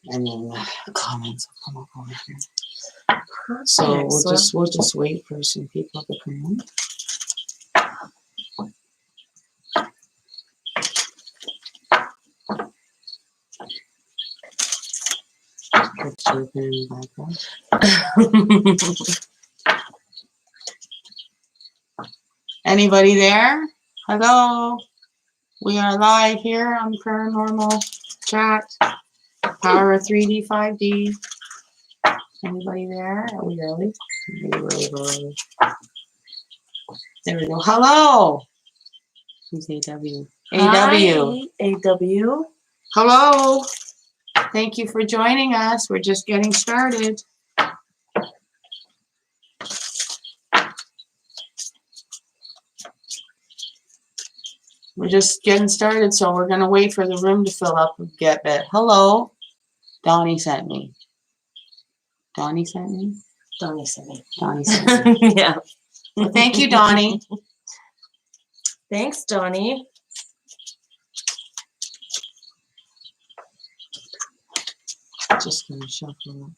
and then the comments will come up over here. Perfect. So we'll just wait for some people to come in. Anybody there? Hello. We are live here on Paranormal Chat. Power 3D, 5D. Anybody there? Are we early? Early. There we go. Hello. Who's AW? Hi, AW. Hello. Thank you for joining us. We're just getting started. We're just getting started, so we're going to wait for the room to fill up a bit. Hello. Donnie sent me. Donnie sent me? Donnie sent me. Donnie sent me. Yeah. Well, thank you, Donnie. Thanks, Donnie. Just going to shuffle up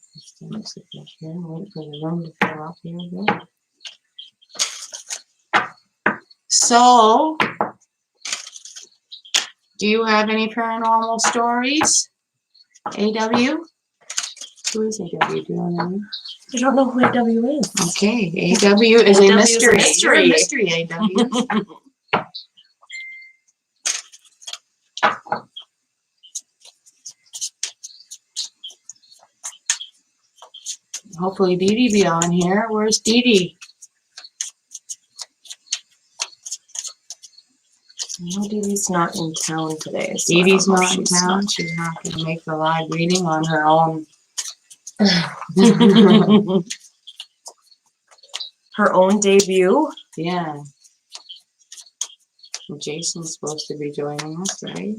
this thing here. Wait for the room to fill up here a bit. So, do you have any paranormal stories? AW? Who is AW? Do you know what I mean? I don't know who AW is. Okay, AW is a mystery. You're a mystery, AW. Hopefully Dee Dee be on here. Where's Dee Dee? No, Dee Dee's not in town today. So Dee Dee's not in town. She's not going to make the live reading on her own. Her own debut. Yeah. Jason's supposed to be joining us, right?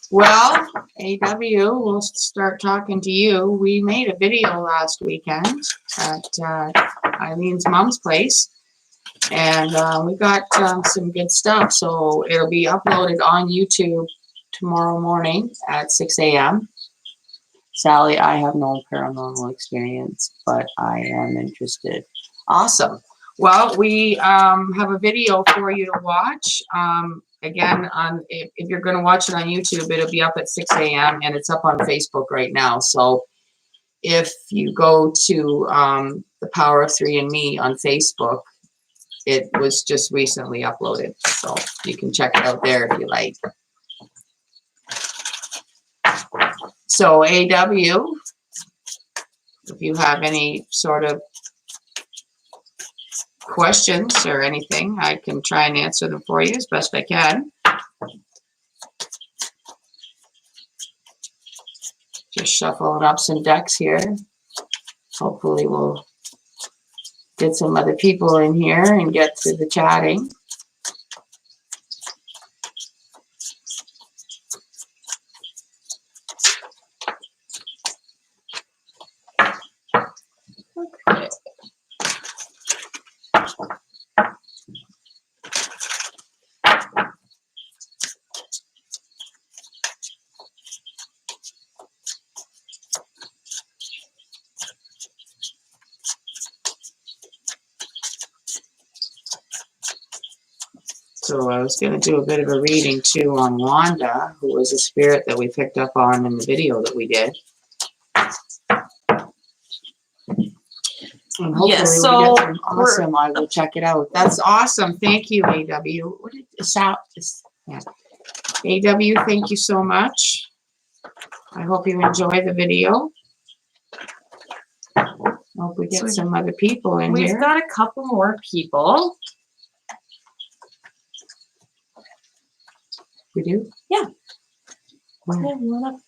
Well, AW, we'll start talking to you. We made a video last weekend at Eileen's mom's place, and we got some good stuff. So it'll be uploaded on YouTube tomorrow morning at 6 a.m. Sally, I have no paranormal experience, but I am interested. Awesome. Well, we have a video for you to watch. Again, if you're going to watch it on YouTube, it'll be up at 6 a.m. and it's up on Facebook right now. So if you go to The Power of 3 and Me on Facebook, it was just recently uploaded. So you can check it out there if you like. So AW, if you have any sort of questions or anything, I can try and answer them for you as best I can. Just shuffling up some decks here. Hopefully we'll get some other people in here and get to the chatting. Okay. So I was going to do a bit of a reading too on Wanda, who was a spirit that we picked up on in the video that we did. And hopefully Yes, we'll get some awesome. I will check it out. That's awesome. Thank you, AW. What did yeah. AW, thank you so much. I hope you enjoy the video. Hope we get some other people in here. We've got a couple more people. We do? Yeah. Where? Yeah, you wanna...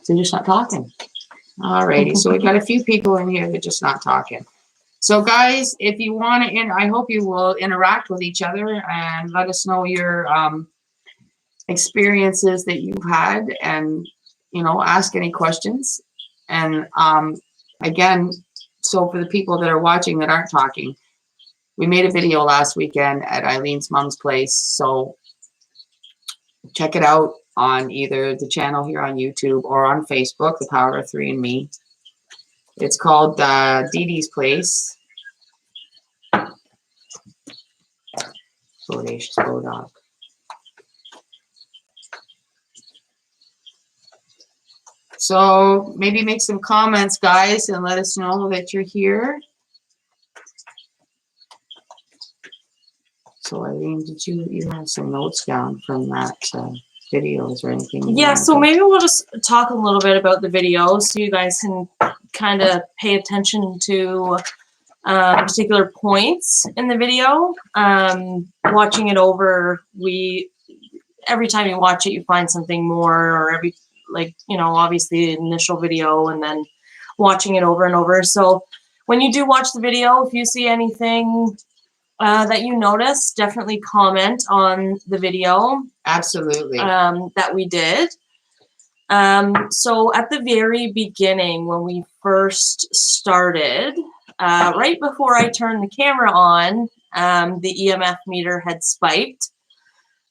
So they're just not talking. Alrighty, so we've got a few people in here that are just not talking. So guys, if you want to, I hope you will interact with each other and let us know your experiences that you've had, and ask any questions. And again, so for the people that are watching that aren't talking, we made a video last weekend at Eileen's mom's place. So check it out on either the channel here on YouTube or on Facebook, The Power of Three and Me. It's called Dee Dee's Place. Bodacious Bodog. So maybe make some comments, guys, and let us know that you're here. So Eileen, did you have some notes down from that videos or anything? Yeah, so maybe we'll just talk a little bit about the video so you guys can kind of pay attention to particular points in the video. Watching it over, every time you watch it, you find something more, or obviously the initial video and then watching it over and over. So when you do watch the video, if you see anything that you notice, definitely comment on the video. Absolutely. That we did. So at the very beginning, when we first started, right before I turned the camera on, the EMF meter had spiked.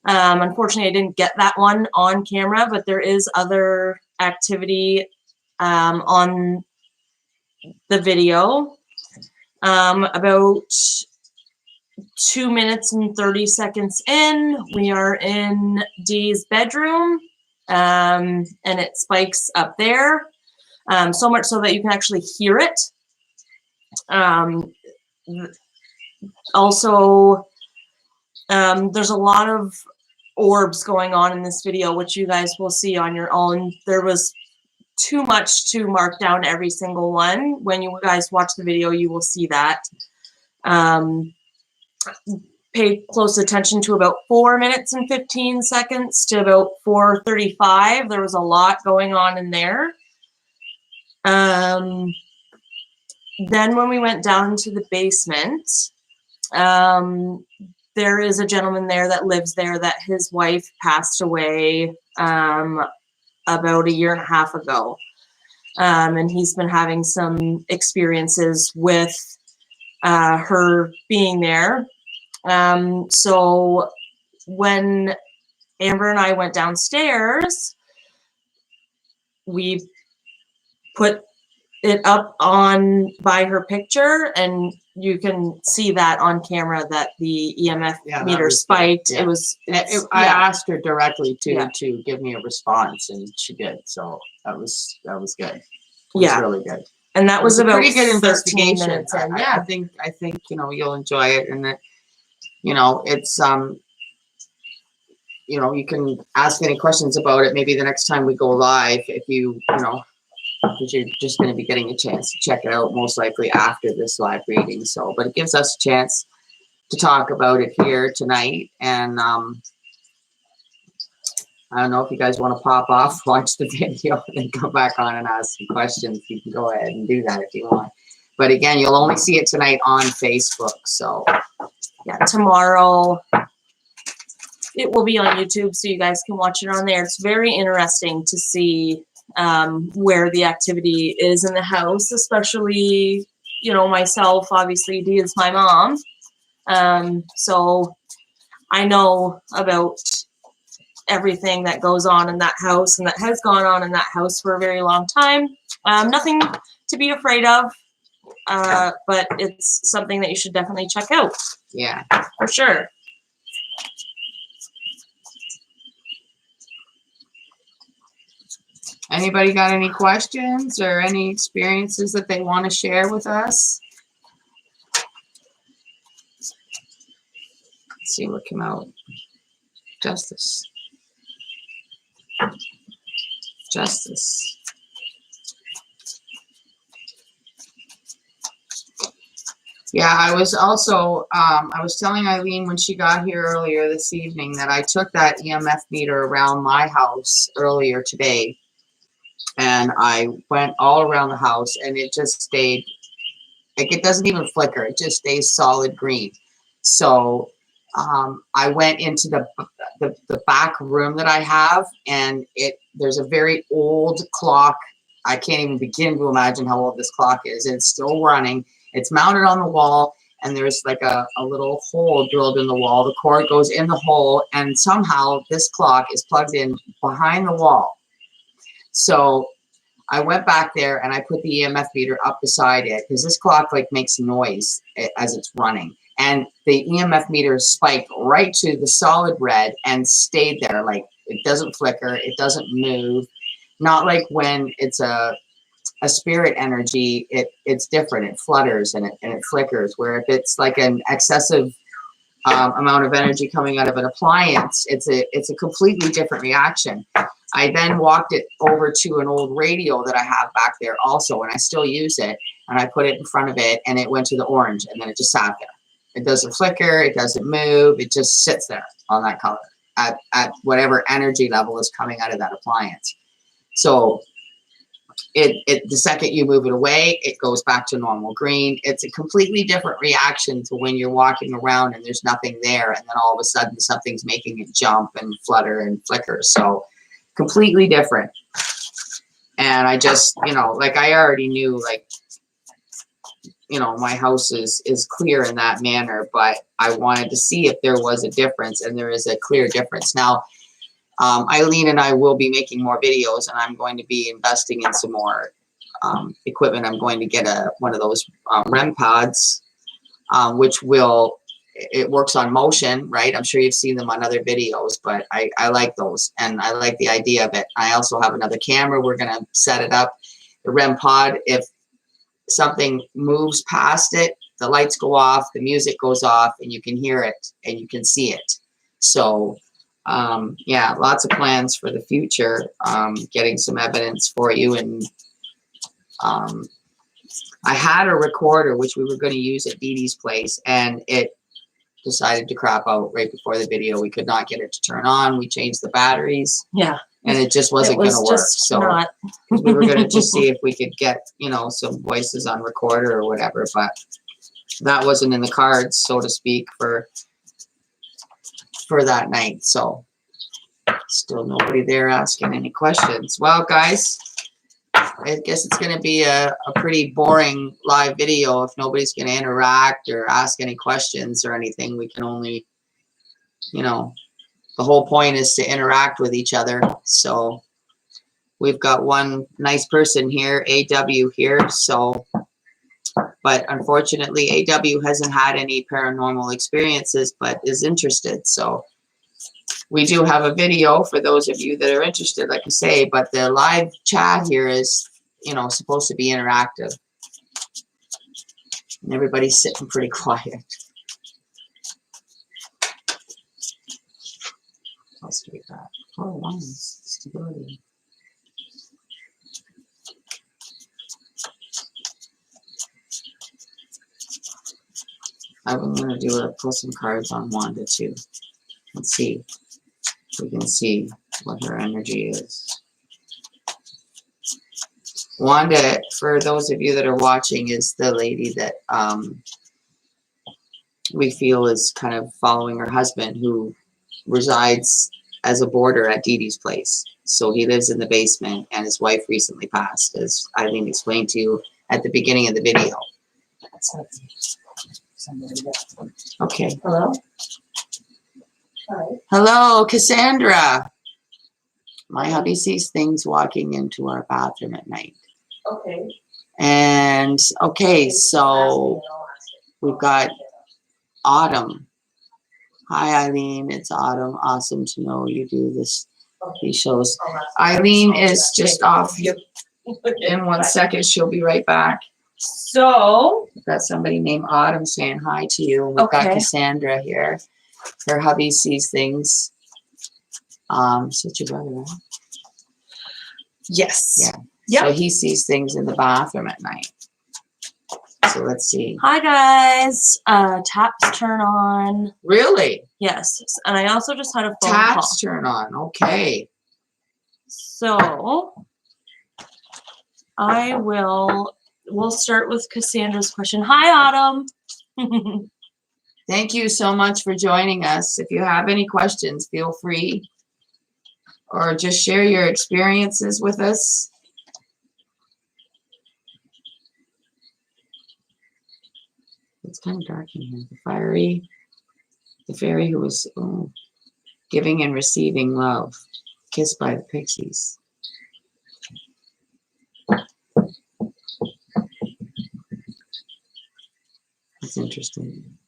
Unfortunately, I didn't get that one on camera, but there is other activity on the video. About 2 minutes and 30 seconds in, we are in Dee's bedroom, and it spikes up there, so much so that you can actually hear it. Also, there's a lot of orbs going on in this video, which you guys will see on your own. There was too much to mark down every single one. When you guys watch the video, you will see that. Pay close attention to about 4 minutes and 15 seconds to about 4:35. There was a lot going on in there. Then when we went down into the basement, there is a gentleman there that lives there that his wife passed away about 1.5 years ago. And he's been having some experiences with her being there. So when Amber and I went downstairs, we put it up on by her picture, and you can see that on camera that the EMF meter spiked. Yeah. I asked her directly to give me a response, and she did. So that was good. It was really good. And that was about pretty good investigation. Minutes in. I think you'll enjoy it, and that it's you can ask any questions about it. Maybe the next time we go live, if because you're just going to be getting a chance to check it out most likely after this live reading. So, but it gives us a chance to talk about it here tonight. And I don't know if you guys want to pop off, watch the video, and then come back on and ask some questions. You can go ahead and do that if you want. But again, you'll only see it tonight on Facebook. So yeah, tomorrow it will be on YouTube, so you guys can watch it on there. It's very interesting to see where the activity is in the house, especially, myself, obviously, Dee is my mom. So I know about everything that goes on in that house and that has gone on in that house for a very long time. Nothing to be afraid of, but it's something that you should definitely check out. Yeah, for sure. Anybody got any questions or any experiences that they want to share with us? Let's see what came out. Justice. Justice. Yeah, I was also, I was telling Eileen when she got here earlier this evening that I took that EMF meter around my house earlier today. And I went all around the house, and it just stayed, like, it doesn't even flicker. It just stays solid green. So I went into the back room that I have, and there's a very old clock I can't even begin to imagine how old this clock is. It's still running. It's mounted on the wall, and there's like a little hole drilled in the wall. The cord goes in the hole, and somehow this clock is plugged in behind the wall. So I went back there and I put the EMF meter up beside it, because this clock like makes noise as it's running. And the EMF meter spiked right to the solid red and stayed there. Like, it doesn't flicker, it doesn't move. Not like when it's a spirit energy, it's different. It flutters and it flickers. Where if it's like an excessive amount of energy coming out of an appliance, it's a completely different reaction. I then walked it over to an old radio that I have back there also, and I still use it. And I put it in front of it, and it went to the orange, and then it just sat there. It doesn't flicker, it doesn't move, it just sits there on that color at whatever energy level is coming out of that appliance. So the second you move it away, it goes back to normal green. It's a completely different reaction to when you're walking around and there's nothing there, and then all of a sudden something's making it jump and flutter and flicker. So completely different. And I just, like, I already knew, like, my house is clear in that manner, but I wanted to see if there was a difference, and there is a clear difference. Now, Eileen and I will be making more videos, and I'm going to be investing in some more equipment. I'm going to get one of those REM pods, which it works on motion, right? I'm sure you've seen them on other videos, but I like those, and I like the idea of it. I also have another camera. We're going to set it up. The REM pod, if something moves past it, the lights go off, the music goes off, and you can hear it and you can see it. So yeah, lots of plans for the future, getting some evidence for you. And I had a recorder which we were going to use at Dee Dee's place, and it decided to crap out right before the video. We could not get it to turn on. We changed the batteries. Yeah. And it just wasn't going to work. So we were going to just see if we could get, some voices on recorder or whatever, but that wasn't in the cards, so to speak, for that night. So still nobody there asking any questions. Well, guys, I guess it's going to be a pretty boring live video if nobody's going to interact or ask any questions or anything. We can only, the whole point is to interact with each other. So we've got one nice person here, AW here. So, but unfortunately, AW hasn't had any paranormal experiences, but is interested. So we do have a video for those of you that are interested, like I say, but the live chat here is, supposed to be interactive. And everybody's sitting pretty quiet. What else do we got? Oh, one is stability. I'm going to pull some cards on Wanda too. Let's see if we can see what her energy is. Wanda, for those of you that are watching, is the lady that we feel is kind of following her husband, who resides as a boarder at Dee Dee's place. So he lives in the basement, and his wife recently passed, as Eileen explained to you at the beginning of the video. Okay. Hello? Hi. Hello, Cassandra. My hubby sees things walking into our bathroom at night. Okay. And, okay, so we've got Autumn. Hi, Eileen. It's Autumn. Awesome to know you do these shows. Eileen is just off in 1 second. She'll be right back. So we've got somebody named Autumn saying hi to you. We've got Cassandra here. Her hubby sees things. Such your brother, right? Yes. Yeah. Yep. So he sees things in the bathroom at night. So let's see. Hi guys. Taps turn on. Really? Yes. And I also just had a phone call. Taps turn on. Okay. So we'll start with Cassandra's question. Hi, Autumn. Thank you so much for joining us. If you have any questions, feel free, or just share your experiences with us. It's kind of dark in here. The fairy who was giving and receiving love, kissed by the pixies. That's interesting.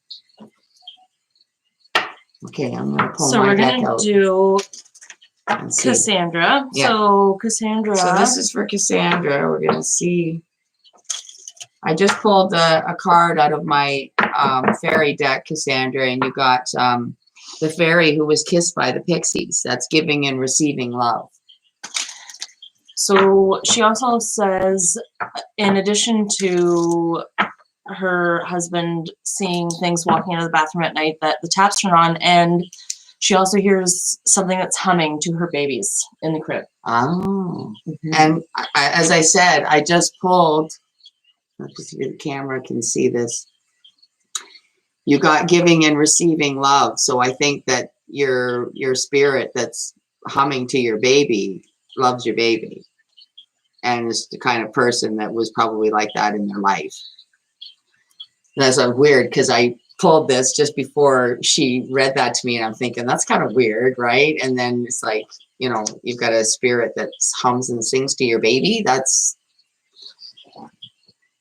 Okay, I'm gonna pull So my we're deck gonna out do and see. Cassandra. Yeah. So Cassandra. So this is for Cassandra. We're gonna see. I just pulled a card out of my fairy deck, Cassandra, and you got the fairy who was kissed by the pixies. That's giving and receiving love. So she also says, in addition to her husband seeing things walking out of the bathroom at night, that the taps turn on, and she also hears something that's humming to her babies in the crib. Oh. And as I said, I just pulled. Let's see if the camera can see this. You got giving and receiving love. So I think that your spirit that's humming to your baby loves your baby, and is the kind of person that was probably like that in their life. That's weird because I pulled this just before she read that to me, and I'm thinking that's kind of weird, right? And then it's like, you know, you've got a spirit that hums and sings to your baby. That's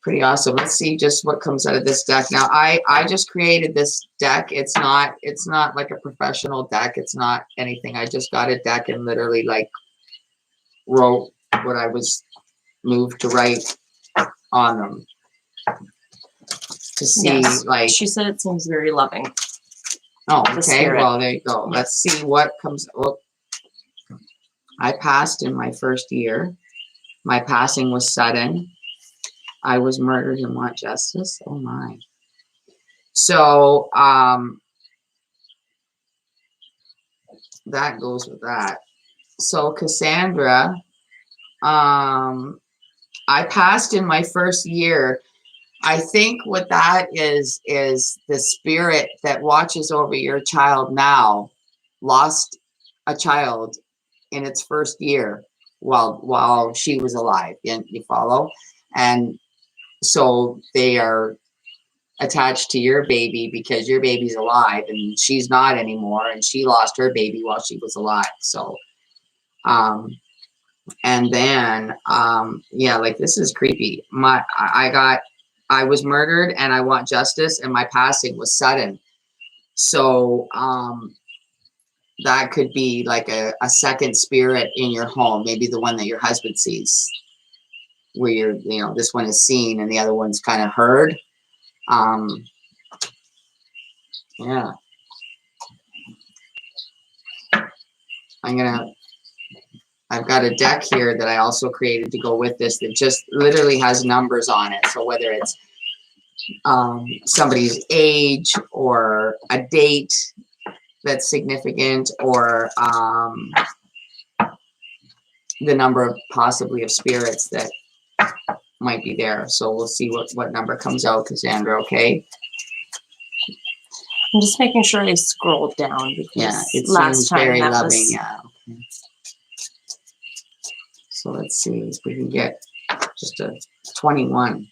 pretty awesome. Let's see just what comes out of this deck. Now, I just created this deck. It's not like a professional deck. It's not anything. I just got a deck and literally like wrote what I was moved to write on them to see. Yes. Like, She said it seems very loving. oh, The okay. spirit. Well, there you go. Let's see what comes. Oh, I passed in my first year. My passing was sudden. I was murdered and want justice. Oh my. So that goes with that. So Cassandra, I passed in my first year. I think what that is the spirit that watches over your child now lost a child in its first year while she was alive. You follow? And so they are attached to your baby because your baby's alive and she's not anymore, and she lost her baby while she was alive. So and then yeah, like this is creepy. I was murdered and I want justice, and my passing was sudden. So that could be like a second spirit in your home, maybe the one that your husband sees, where you know, this one is seen and the other one's kind of heard. Yeah. I've got a deck here that I also created to go with this that just literally has numbers on it. So whether it's somebody's age or a date that's significant, or the number of possibly of spirits that might be there. So we'll see what number comes out, Cassandra, okay? I'm just making sure I scroll down because Yeah, it last seems time very that loving. was... Yeah. Okay. So let's see if we can get just a 21.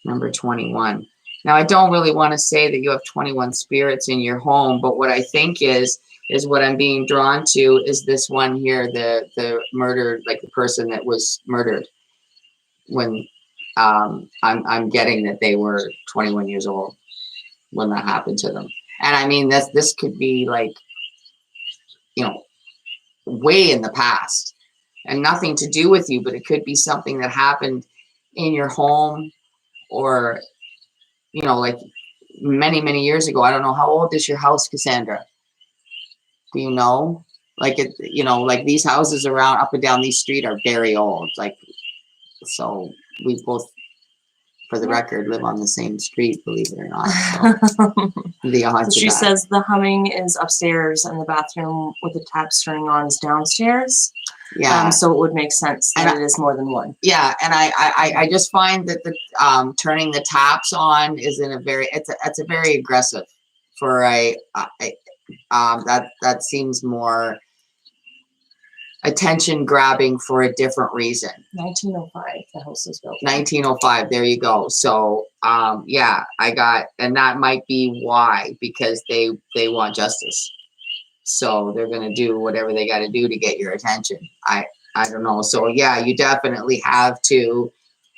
Number 21. Now, I don't really want to say that you have 21 spirits in your home, but what I think is what I'm being drawn to is this one here, the murdered, like the person that was murdered when I'm getting that they were 21 years old when that happened to them. And I mean, this could be like, you know, way in the past and nothing to do with you, but it could be something that happened in your home, or, you know, like many, many years ago. I don't know, how old is your house, Cassandra? Do you know? Like, it, you know, like these houses around up and down these street are very old. Like, so we both, for the record, live on the same street, believe it or not. So the odds So she of that. says the humming is upstairs and the bathroom with the taps turning on is downstairs. Yeah. So it would make sense that it is more than one. Yeah, and I just find that the turning the taps on is in a very, it's a very aggressive for that seems more attention grabbing for a different reason. 1905, the house was built. 1905, there you go. So yeah, and that might be why, because they want justice. So they're going to do whatever they got to do to get your attention. I don't know. So yeah, you definitely have to,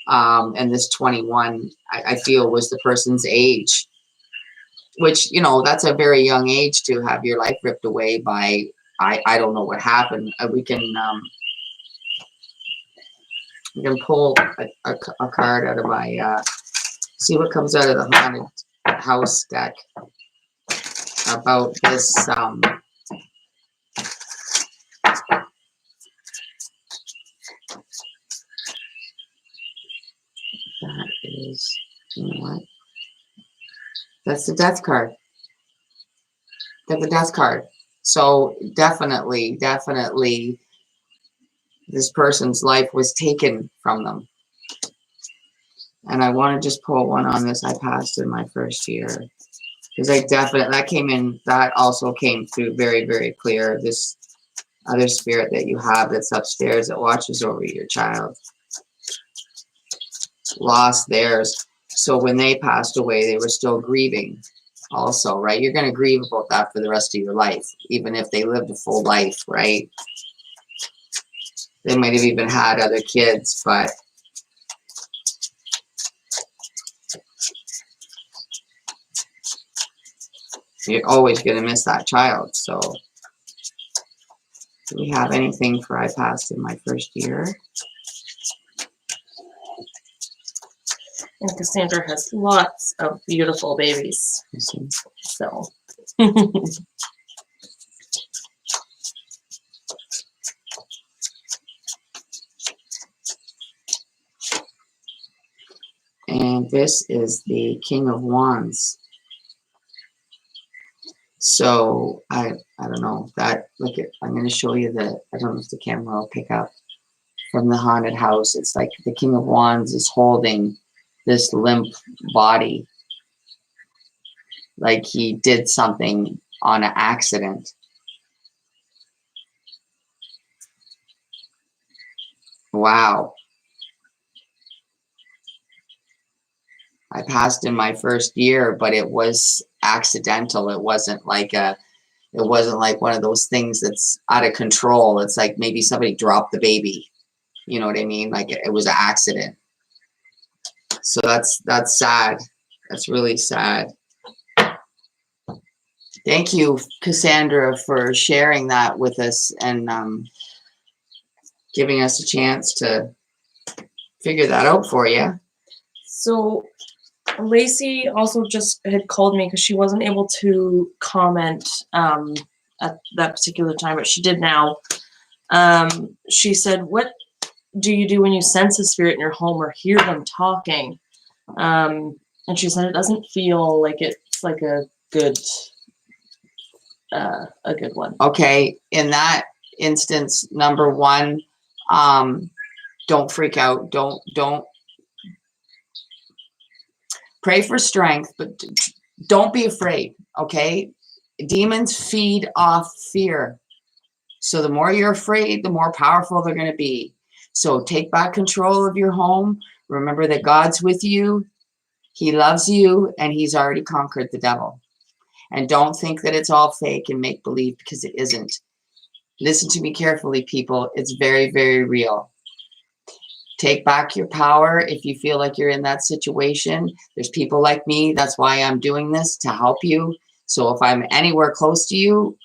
and this 21, I feel was the person's age, which, you know, that's a very young age to have your life ripped away by, I don't know what happened. We can pull a card out of my, see what comes out of the haunted house deck about this, that is, you know what? That's the death card. That's the death card. So definitely, this person's life was taken from them. And I want to just pull one on this. I passed in my first year. Because that also came through very, very clear. This other spirit that you have that's upstairs that watches over your child lost theirs. So when they passed away, they were still grieving also, right? You're going to grieve about that for the rest of your life, even if they lived a full life, right? They might have even had other kids, but you're always going to miss that child. So do we have anything for I passed in my first year? And Cassandra has lots of beautiful babies. So. And this is the King of Wands. So I don't know that. Look at. I'm going to show you I don't know if the camera will pick up from the haunted house. It's like the King of Wands is holding this limp body, like he did something on an accident. Wow. I passed in my first year, but it was accidental. It wasn't like one of those things that's out of control. It's like maybe somebody dropped the baby. You know what I mean? Like it was an accident. So that's sad. That's really sad. Thank you, Cassandra, for sharing that with us and giving us a chance to figure that out for you. So Lacey also just had called me because she wasn't able to comment at that particular time, but she did now. She said, "What do you do when you sense a spirit in your home or hear them talking?" And she said it doesn't feel like it's like a good one. Okay, in that instance, number one, don't freak out. Don't pray for strength, but don't be afraid. Okay, demons feed off fear. So the more you're afraid, the more powerful they're going to be. So take back control of your home. Remember that God's with you. He loves you, and he's already conquered the devil. And don't think that it's all fake and make believe, because it isn't. Listen to me carefully, people. It's very, very real. Take back your power if you feel like you're in that situation. There's people like me. That's why I'm doing this, to help you. So if I'm anywhere close to you,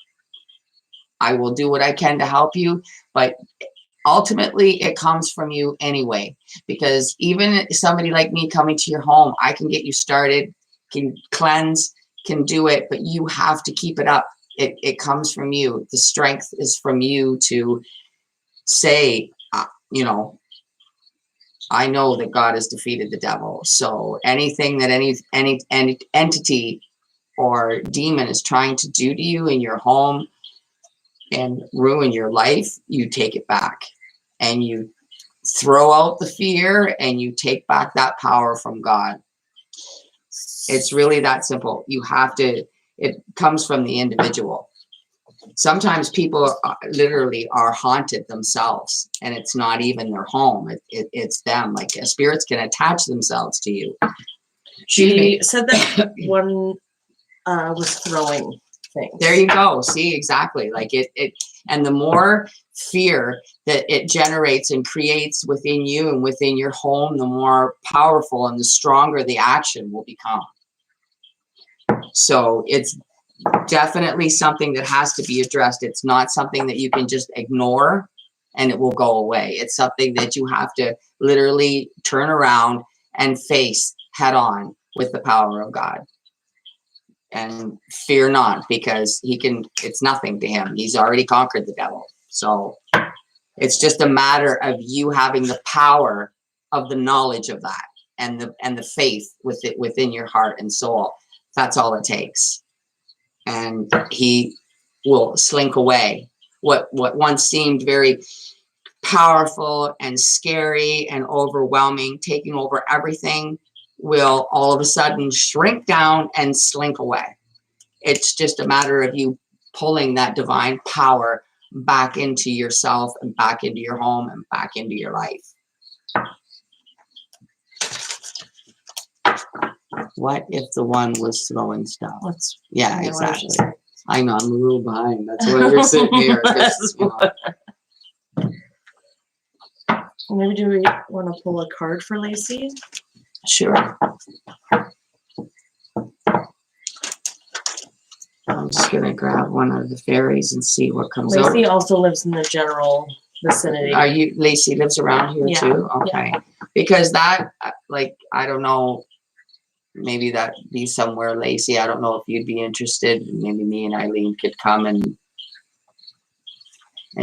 I will do what I can to help you. But ultimately, it comes from you anyway. Because even somebody like me coming to your home, I can get you started, can cleanse, can do it. But you have to keep it up. It comes from you. The strength is from you to say, you know, I know that God has defeated the devil. So anything that any entity or demon is trying to do to you in your home and ruin your life, you take it back and you throw out the fear and you take back that power from God. It's really that simple. You have to, it comes from the individual. Sometimes people literally are haunted themselves, and it's not even their home. It's them. Like spirits can attach themselves to you. She said that one was throwing things. There you go. See, exactly. Like it, and the more fear that it generates and creates within you and within your home, the more powerful and the stronger the action will become. So it's definitely something that has to be addressed. It's not something that you can just ignore and it will go away. It's something that you have to literally turn around and face head on with the power of God. And fear not, because it's nothing to him. He's already conquered the devil. So it's just a matter of you having the power of the knowledge of that and the faith within your heart and soul. That's all it takes. And he will slink away. What once seemed very powerful and scary and overwhelming, taking over everything, will all of a sudden shrink down and slink away. It's just a matter of you pulling that divine power back into yourself and back into your home and back into your life. What if the one was throwing stuff? Yeah, exactly. I know, I'm a little behind. That's why you're sitting here. Maybe do we want to pull a card for Lacey? Sure. I'm just going to grab one of the fairies and see what comes out. Lacey also lives in the general vicinity. Lacey lives around here too? Okay. Yeah. Because that, like, I don't know, maybe that'd be somewhere, Lacey. I don't know if you'd be interested. Maybe me and Eileen could come and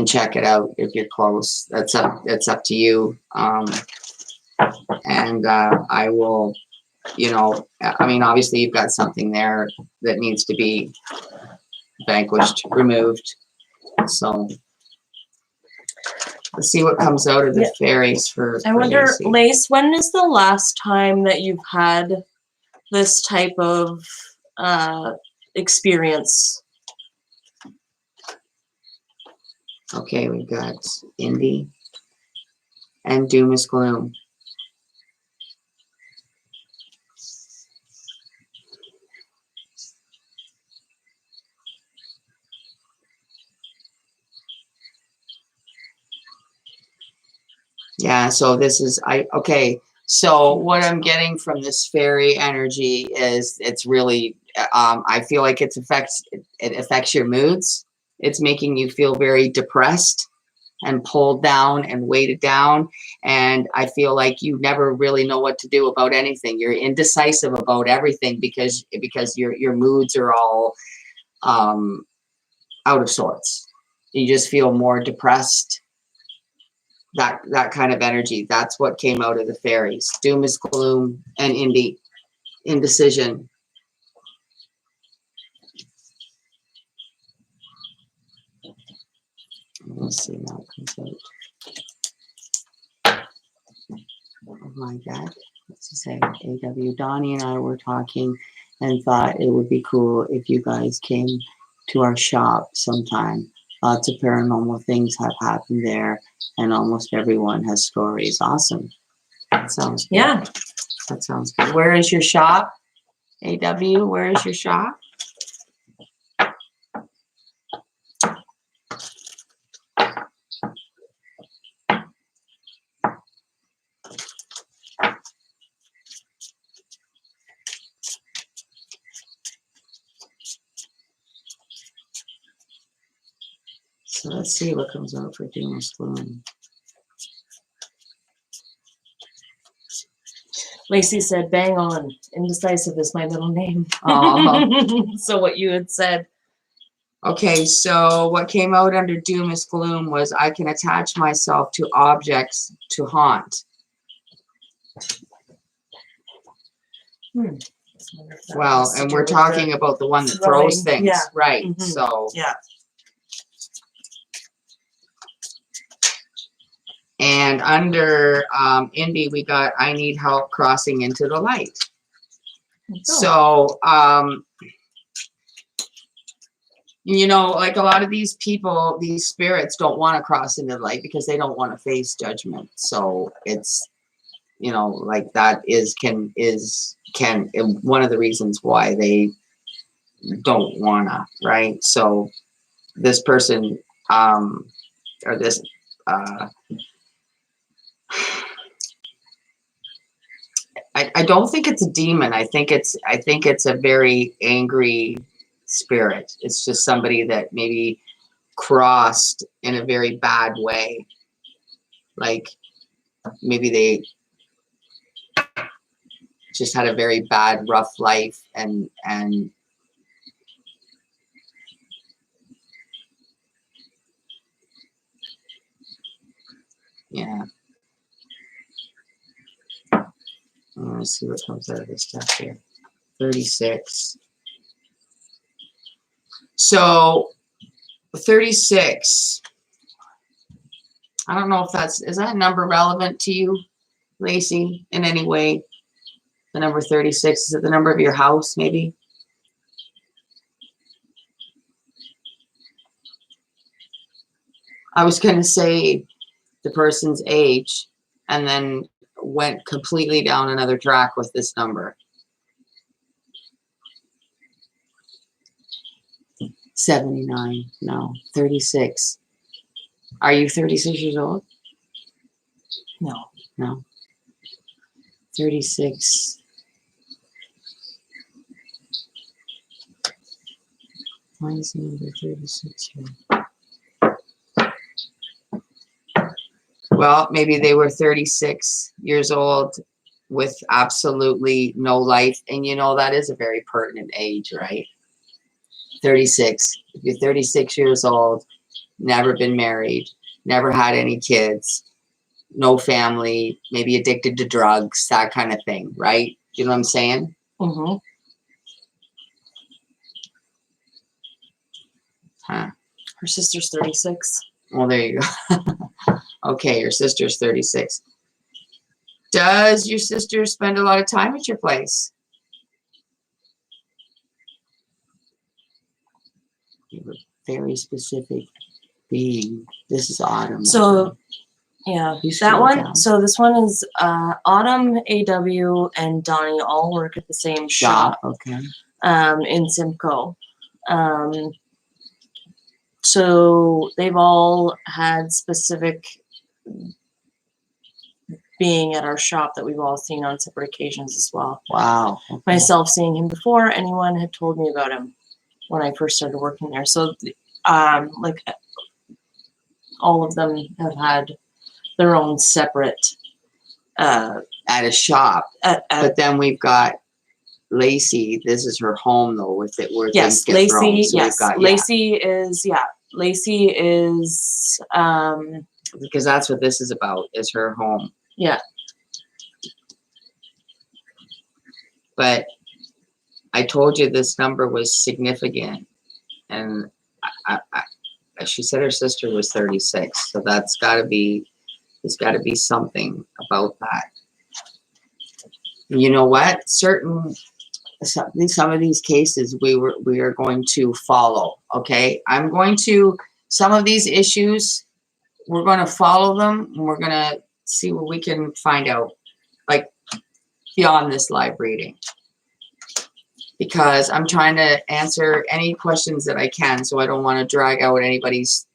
check it out if you're close. It's up to you. And I will, I mean, obviously you've got something there that needs to be vanquished, removed. So let's see what comes out of the fairies for I wonder, Lacey. Lace, when is the last time that you've had this type of experience? Okay, we've got Indy and Doom is Gloom. Yeah, so this is, okay, so what I'm getting from this fairy energy is it's really, I feel like it affects your moods. It's making you feel very depressed and pulled down and weighted down. And I feel like you never really know what to do about anything. You're indecisive about everything because your moods are all out of sorts. You just feel more depressed. That kind of energy. That's what came out of the fairies. Doom is Gloom and indecision. Let's see how it comes out. Oh my God. Let's just say AW. Donnie and I were talking and thought it would be cool if you guys came to our shop sometime. Lots of paranormal things have happened there, and almost everyone has stories. Awesome. That sounds good. Yeah. That sounds good. Where is your shop? AW, where is your shop? So let's see what comes out for Doom is Gloom. Lacey said, bang on. Indecisive is my middle name. So what you had said. Okay, so what came out under Doom is Gloom was I can attach myself to objects to haunt. Well, and we're talking about the one that throws things. Yeah. Right. Mm-hmm. So. Yeah. And under Indy, we got I need help crossing into the light. So, like a lot of these people, these spirits don't want to cross into the light because they don't want to face judgment. So it's, you know, like that is one of the reasons why they don't wanna, right? So this person, or this, I don't think it's a demon. I think it's a very angry spirit. It's just somebody that maybe crossed in a very bad way. Like maybe they just had a very bad, rough life, and yeah. Let's see what comes out of this stuff here. 36. So 36. I don't know if is that number relevant to you, Lacey, in any way? The number 36, is it the number of your house, maybe? I was going to say the person's age, and then went completely down another track with this number. 79, no, 36. Are you 36 years old? No. No. 36. Why is the number 36 here? Well, maybe they were 36 years old with absolutely no life. And you know, that is a very pertinent age, right? 36. If you're 36 years old, never been married, never had any kids, no family, maybe addicted to drugs, that kind of thing, right? You know what I'm saying? Mm-hmm. Huh. Her sister's 36. Well, there you go. Okay, your sister's 36. Does your sister spend a lot of time at your place? You have a very specific being. This is Autumn. So, yeah, that one. Down. So this one is Autumn, AW, and Donnie all work at the same shop. Okay. In Simcoe. So they've all had specific being at our shop that we've all seen on separate occasions as well. Wow. Okay. Myself seeing him before anyone had told me about him when I first started working there. So, like, all of them have had their own separate at a shop. But then we've got Lacey. This is her home, though. With it, where yes, things get Lacey. thrown. So yes, got, Lacey is Lacey is because that's what this is about. Is her home. Yeah. But I told you this number was significant, and she said her sister was 36, so there's got to be something about that. You know what? Some of these cases we are going to follow. Okay, I'm going to some of these issues. We're going to follow them, and we're going to see what we can find out, like beyond this live reading. Because I'm trying to answer any questions that I can, so I don't want to drag out anybody's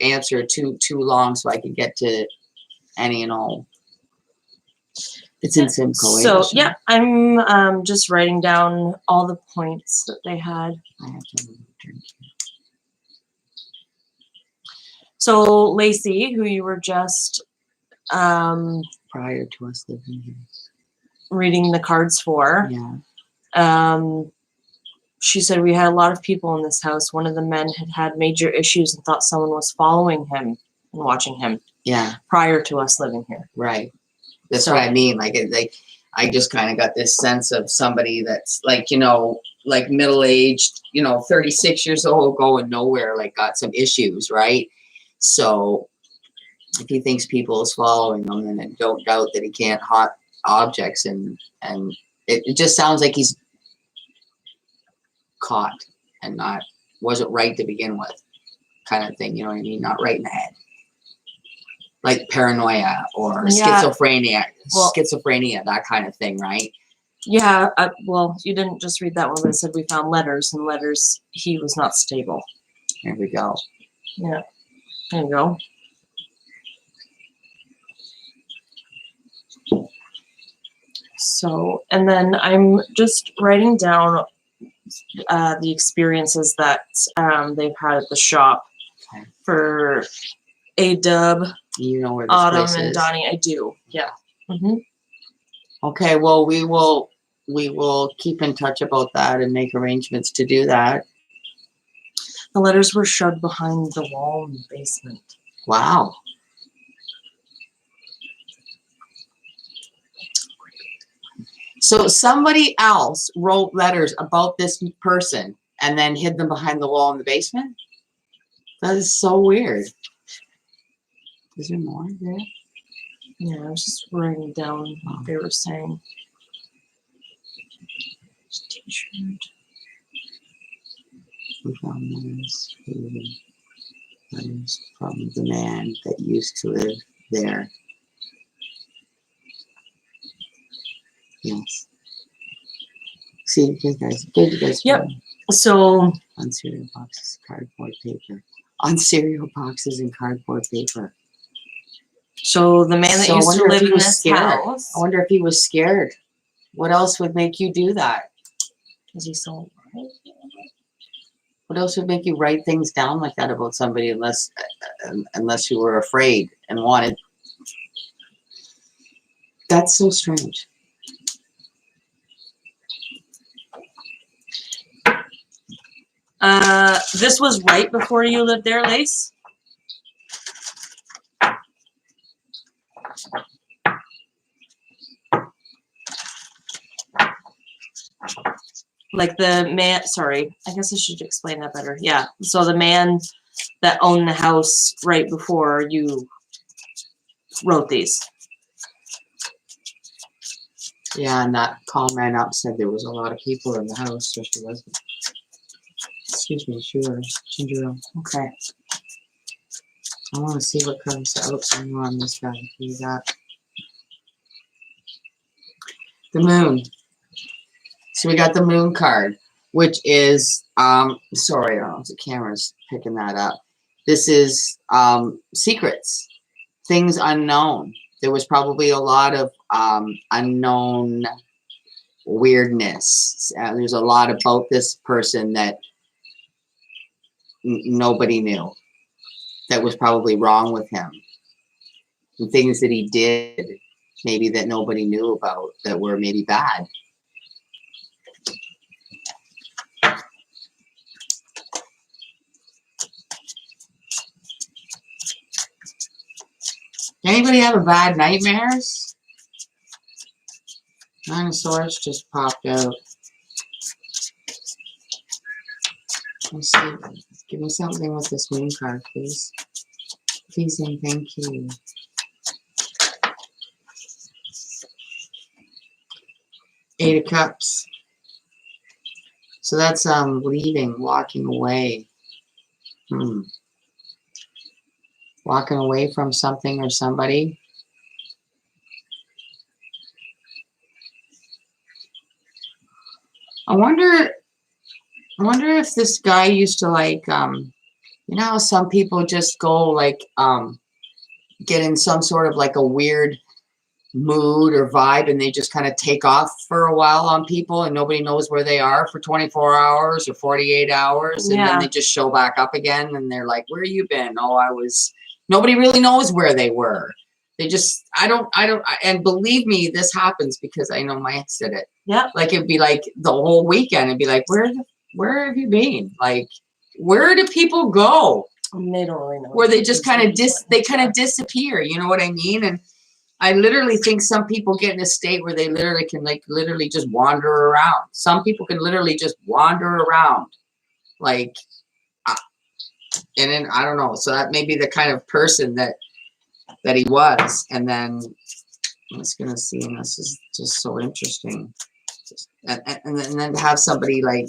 answer too long, so I can get to any and all. It's in Simcoe. So yeah, I'm just writing down all the points that they had. I have to drink. So Lacey, who you were just prior to us living here, reading the cards for. Yeah. She said we had a lot of people in this house. One of the men had major issues and thought someone was following him and watching him. Yeah. Prior to us living here. Right. That's what I mean. Like I just kind of got this sense of somebody that's like, you know, like middle-aged, you know, 36 years old, going nowhere, like got some issues, right? So if he thinks people is following him, then I don't doubt that he can't haunt objects, and it just sounds like he's caught and wasn't right to begin with, kind of thing. You know what I mean? Not right in the head. like paranoia or Yeah. schizophrenia, that kind of thing, right? Yeah, well, you didn't just read that one, but it said we found letters, and letters, he was not stable. There we go. Yeah, there you go. So, and then I'm just writing down the experiences that they've had at the shop for A-Dub, You know where this Autumn, place and is. Donnie. I do, yeah. Okay, well, we will keep in touch about that and make arrangements to do that. The letters were shoved behind the wall in the basement. Wow. So somebody else wrote letters about this person and then hid them behind the wall in the basement? That is so weird. Is there more there? Yeah, I was just writing down what they were saying. T-shirt. We found letters from the man that used to live there. Yes. See, you guys. Yep. So on cereal boxes, cardboard paper. On cereal boxes and cardboard paper. So the man that used to live in this house. I wonder if he was scared. What else would make you do that? Is he so? What else would make you write things down like that about somebody unless you were afraid and wanted? That's so strange. This was right before you lived there, Lace? Like the man, sorry, I guess I should explain that better. Yeah, so the man that owned the house right before you wrote these. Yeah, and that call man up said there was a lot of people in the house, so she wasn't. Excuse me, sure. Ginger ale. Okay. I want to see what comes out on this guy. You got the moon. So we got the moon card, which is sorry, I don't know if the camera's picking that up. This is secrets, things unknown. There was probably a lot of unknown weirdness. There's a lot about this person that nobody knew, that was probably wrong with him. And things that he did, maybe that nobody knew about, that were maybe bad. Anybody have a bad nightmares? Dinosaurs just popped out. Let's see. Give me something with this moon card, please. Please and thank you. Eight of Cups. So that's leaving, walking away. Walking away from something or somebody. I wonder if this guy used to like, you know how some people just go like, get in some sort of like a weird mood or vibe and they just kind of take off for a while on people and nobody knows where they are for 24 hours or 48 hours. And then they just show back up again and they're like, where you been? Oh, nobody really knows where they were. They just, and believe me, this happens because I know my ex did it. Yeah. Like it'd be like the whole weekend. It'd be like, where have you been? Like, where do people go? And they don't really know. Where they just kind of disappear. You know what I mean? And I literally think some people get in a state where they literally can literally just wander around. Some people can literally just wander around. Like, and then I don't know. So that may be the kind of person that he was. And then I'm just gonna see, and this is just so interesting. And then to have somebody there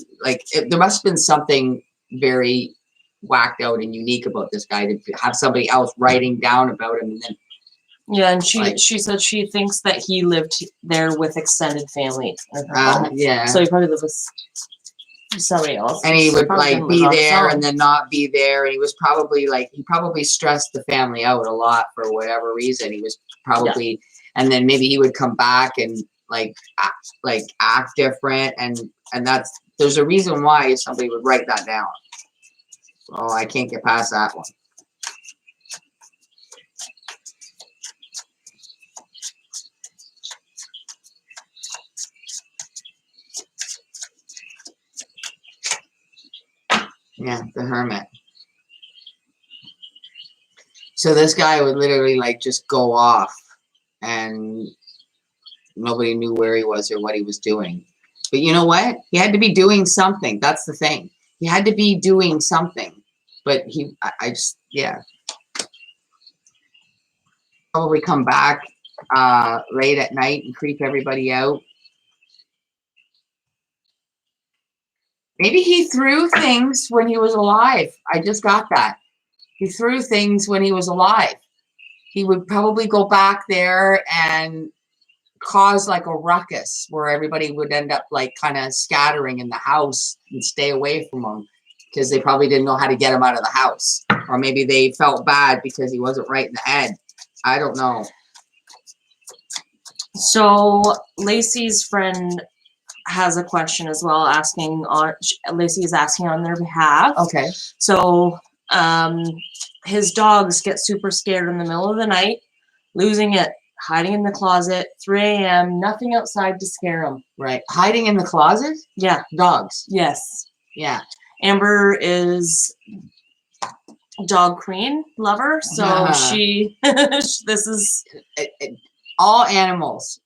must have been something very whacked out and unique about this guy to have somebody else writing down about him and then Yeah, and she Like- she said she thinks that he lived there with extended family. In her home. Yeah. So he probably lived with somebody else. And he would Probably like didn't be live on his there own. and then not be there. And he was probably like, he probably stressed the family out a lot for whatever reason. He was probably, and then maybe he would come back and like act different. And there's a reason why somebody would write that down. Oh, I can't get past that one. Yeah, the hermit. So this guy would literally like just go off and nobody knew where he was or what he was doing. But you know what? He had to be doing something. That's the thing. He had to be doing something. But I just, yeah. Probably come back late at night and creep everybody out. Maybe he threw things when he was alive. I just got that. He threw things when he was alive. He would probably go back there and cause like a ruckus where everybody would end up like kind of scattering in the house and stay away from him because they probably didn't know how to get him out of the house. Or maybe they felt bad because he wasn't right in the head. I don't know. So Lacey's friend has a question as well, asking on Lacey is asking on their behalf. Okay. So his dogs get super scared in the middle of the night, losing it, hiding in the closet, 3 a.m., nothing outside to scare them. Right. Hiding in the closet? Yeah. Dogs. Yes. Yeah. Amber is dog queen lover, so she this is all animals.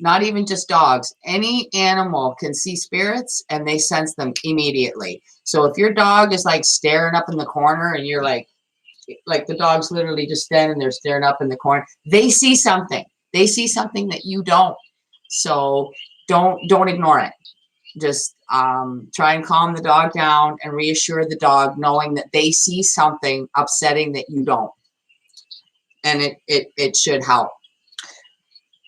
Not even just dogs. Any animal can see spirits and they sense them immediately. So if your dog is like staring up in the corner and you're like the dog's literally just standing there staring up in the corner, they see something. They see something that you don't. So don't ignore it. Just try and calm the dog down and reassure the dog, knowing that they see something upsetting that you don't, and it should help.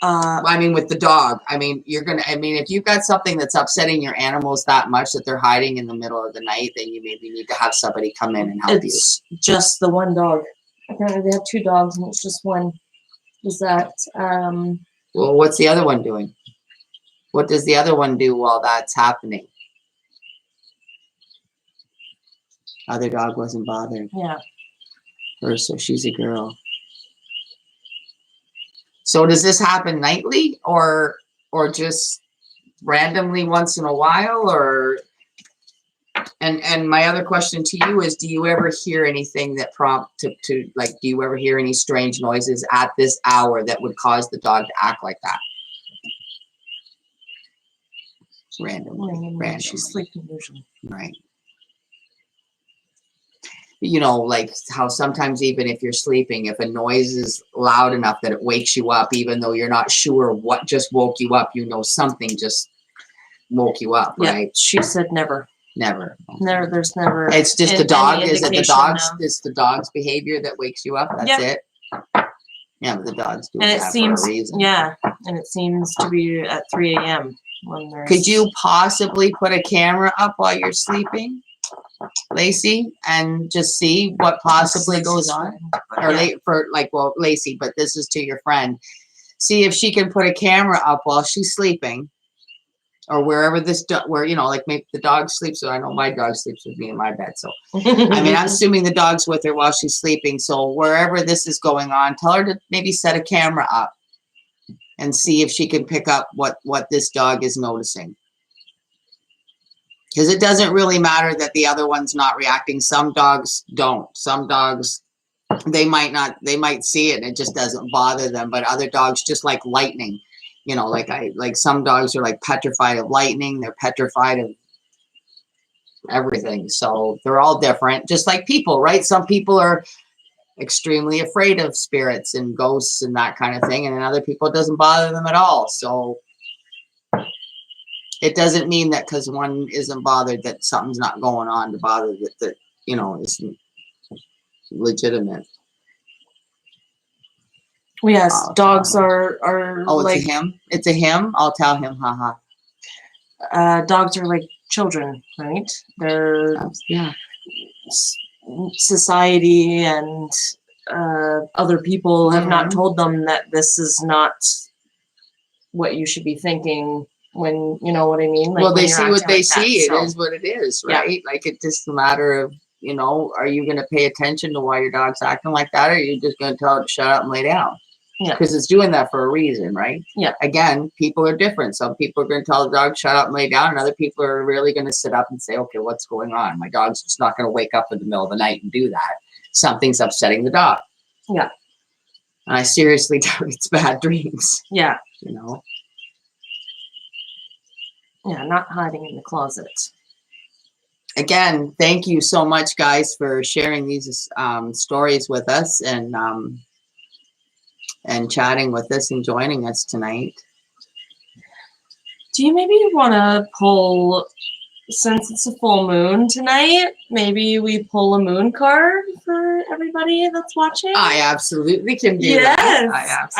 I mean, with the dog, I mean, if you've got something that's upsetting your animals that much that they're hiding in the middle of the night, then you maybe need to have somebody come in and help you. It's just the one dog. Apparently they have 2 dogs and it's just one. Is that well, what's the other one doing? What does the other one do while that's happening? Other dog wasn't bothered. Yeah. Or so she's a girl. So does this happen nightly or just randomly once in a while? Or and my other question to you is, do you ever hear anything that prompt to like, do you ever hear any strange noises at this hour that would cause the dog to act like that? Randomly. She's sleeping usually. Right. You know, like how sometimes even if you're sleeping, if a noise is loud enough that it wakes you up, even though you're not sure what just woke you up, you know something just woke you up, right? Yeah, she said never. Never. Okay. Never. There's never. It's just the dog. Is it the dog's? No. It's the dog's behavior that wakes you up. That's it. Yeah, but the dogs do that for a reason. Yeah, and it seems to be at 3 a.m. when there's. Could you possibly put a camera up while you're sleeping, Lacey, and just see what possibly goes on? Or Lacey, but this is to your friend. See if she can put a camera up while she's sleeping, or wherever where like maybe the dog sleeps. So I know my dog sleeps with me in my bed. So I mean, I'm assuming the dog's with her while she's sleeping. So wherever this is going on, tell her to maybe set a camera up and see if she can pick up what this dog is noticing. Because it doesn't really matter that the other one's not reacting. Some dogs don't. Some dogs, they might see it and it just doesn't bother them. But other dogs just like lightning. You know, like some dogs are like petrified of lightning. They're petrified of everything. So they're all different, just like people, right? Some people are extremely afraid of spirits and ghosts and that kind of thing. And then other people, it doesn't bother them at all. So it doesn't mean that because one isn't bothered that something's not going on to bother that is legitimate. Yes, dogs are Oh, it's like a him. It's a him. I'll tell him. Haha. dogs are like children, right? They're Yeah. Society and other people have not told them that this is not what you should be thinking when, you know what I mean? Like, well, they when you're see what acting they like that, see. It so. is what it is, right? Like, it's just a matter of, you know, are you going to pay attention to why your dog's acting like that, or are you just going to tell it to shut up and lay down? Yeah. Because it's doing that for a reason, right? Yeah. Again, people are different. Some people are going to tell the dog shut up and lay down, and other people are really going to sit up and say, okay, what's going on? My dog's just not going to wake up in the middle of the night and do that. Something's upsetting the dog. Yeah. And I seriously doubt it's bad dreams. Yeah. You know? Yeah, not hiding in the closet. Again, thank you so much, guys, for sharing these stories with us and chatting with us and joining us tonight. Do you maybe want to pull, since it's a full moon tonight, maybe we pull a moon card for everybody that's watching? I absolutely can do that. Yes,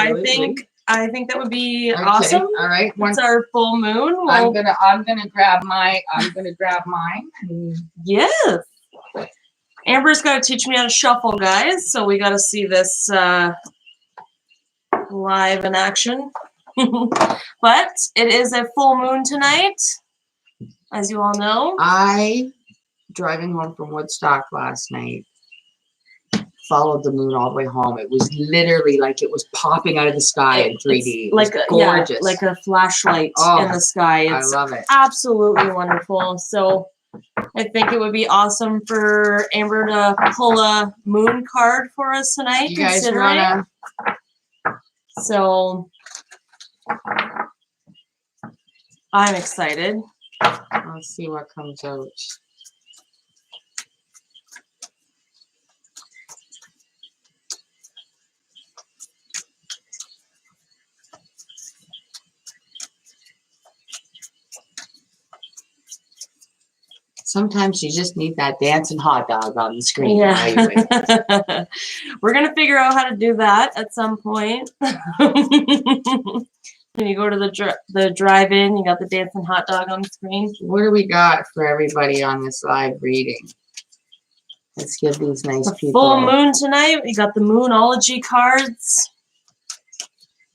I think that would be awesome. All right, it's our full moon. I'm gonna grab mine. Yes. Amber's got to teach me how to shuffle, guys. So we got to see this live in action. But it is a full moon tonight, as you all know. Driving home from Woodstock last night, followed the moon all the way home. It was literally like it was popping out of the sky in 3D. It was gorgeous. Yeah, like a flashlight in the sky. It's I love it. Absolutely wonderful. So I think it would be awesome for Amber to pull a moon card for us tonight. You guys wanna? So I'm excited. Let's see what comes out. Sometimes you just need that dancing hot dog on the screen. Yeah. We're going to figure out how to do that at some point. When you go to the drive-in, you got the dancing hot dog on the screen. What do we got for everybody on this live reading? Let's give these nice people. Full moon tonight. We got the Moonology cards.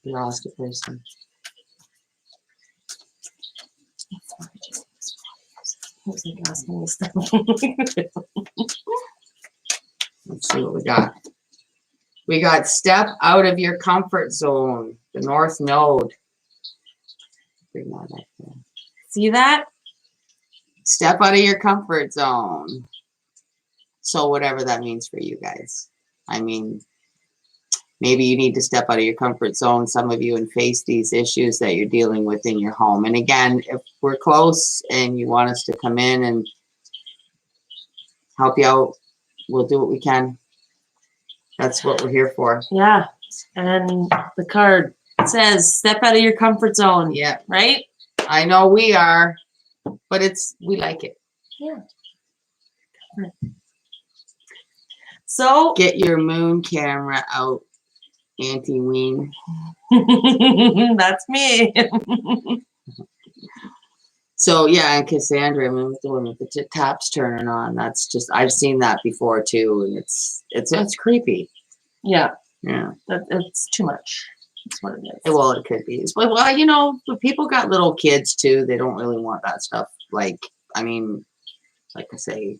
You lost a person. Let's see what we got. We got step out of your comfort zone. The North Node. Bring that up there. See that? Step out of your comfort zone. So whatever that means for you guys. I mean, maybe you need to step out of your comfort zone, some of you, and face these issues that you're dealing with in your home. And again, if we're close and you want us to come in and help you out, we'll do what we can. That's what we're here for. Yeah. And the card says, step out of your comfort zone. Yeah. Right? I know we are, but we like it. Yeah. So get your moon camera out, Auntie Ween. That's me. So yeah, and Cassandra, I mean, with the one with the taps turning on, that's just, I've seen that before too, and it's creepy. Yeah. Yeah. It's too much. That's what it is. Well, it could be. Well, you know, people got little kids too. They don't really want that stuff. Like, I mean, like I say,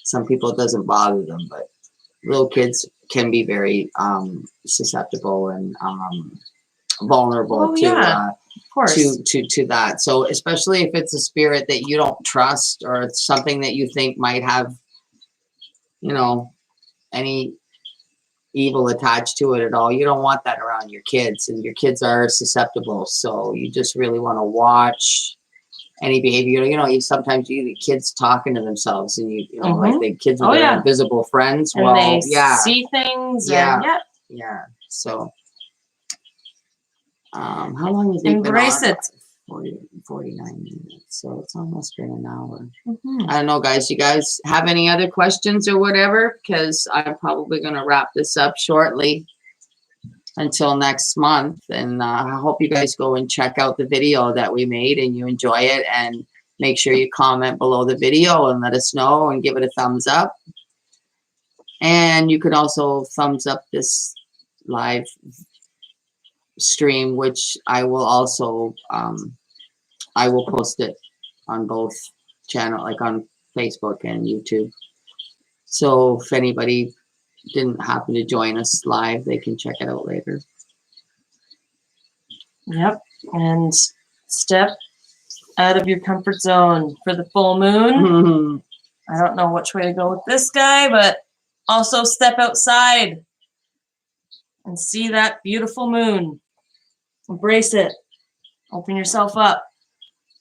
some people it doesn't bother them, but little kids can be very susceptible and vulnerable to that. So especially if it's a spirit that you don't trust or it's something that you think might have, you know, any evil attached to it at all, you don't want that around your kids, and your kids are susceptible. So you just really want to watch any behavior. You know, sometimes you get kids talking to themselves, and you know, like the kids with their invisible friends. And they see things. Yeah. So, how long have you been on? It. 49 minutes. So it's almost been an hour. I don't know, guys. You guys have any other questions or whatever? Because I'm probably going to wrap this up shortly. until next month. And I hope you guys go and check out the video that we made and you enjoy it. And make sure you comment below the video and let us know and give it a thumbs up. And you can also thumbs up this live stream, which I will also I will post it on both channels, like on Facebook and YouTube. So if anybody didn't happen to join us live, they can check it out later. Yep. And step out of your comfort zone for the full moon. I don't know which way to go with this guy, but also step outside and see that beautiful moon. Embrace it. Open yourself up.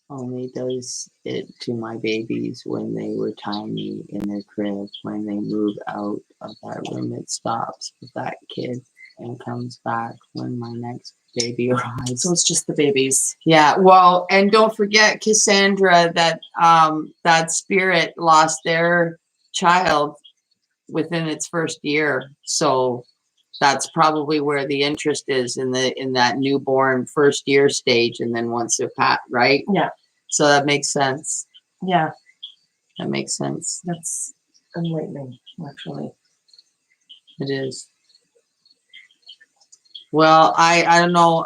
Only does it to my babies when they were tiny in their crib. When they move out of that room, it stops with that kid and comes back when my next baby arrives. So it's just the babies. Yeah, well, and don't forget, Cassandra, that that spirit lost their child within its first year. So that's probably where the interest is, in that newborn first year stage, and then once they're pat, right? Yeah. So that makes sense. Yeah. That makes sense. That's enlightening, actually. It is. Well, I don't know.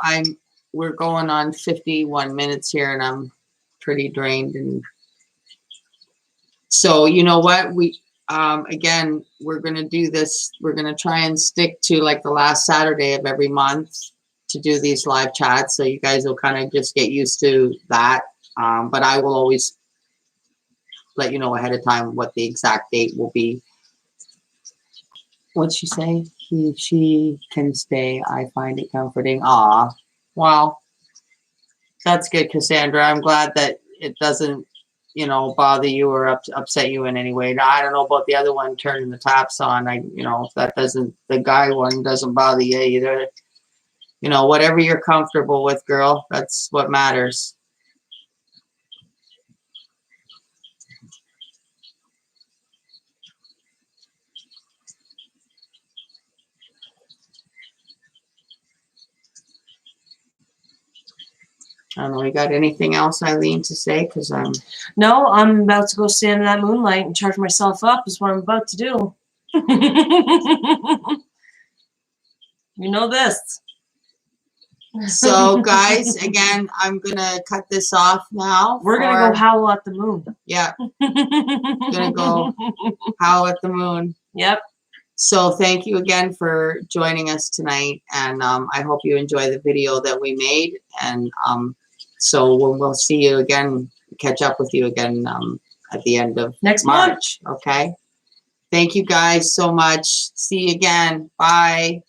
We're going on 51 minutes here, and I'm pretty drained. And so, you know what? We again, we're gonna do this. We're gonna try and stick to like the last Saturday of every month to do these live chats. So you guys will kind of just get used to that. But I will always let you know ahead of time what the exact date will be. What'd she say? She can stay. I find it comforting. Ah, wow. That's good, Cassandra. I'm glad that it doesn't, bother you or upset you in any way. Now, I don't know about the other one turning the taps on. If that doesn't, the guy one doesn't bother you either. Whatever you're comfortable with, girl, that's what matters. I don't know. You got anything else, Eileen, to say? Because No, I'm about to go stand in that moonlight and charge myself up is what I'm about to do. You know this. So, guys, again, I'm going to cut this off now. We're going to go howl at the moon. Yeah. Going to go howl at the moon. Yep. So thank you again for joining us tonight. And I hope you enjoy the video that we made. And so we'll see you again, catch up with you again at the end of next March. Okay. Thank you guys so much. See you again. Bye.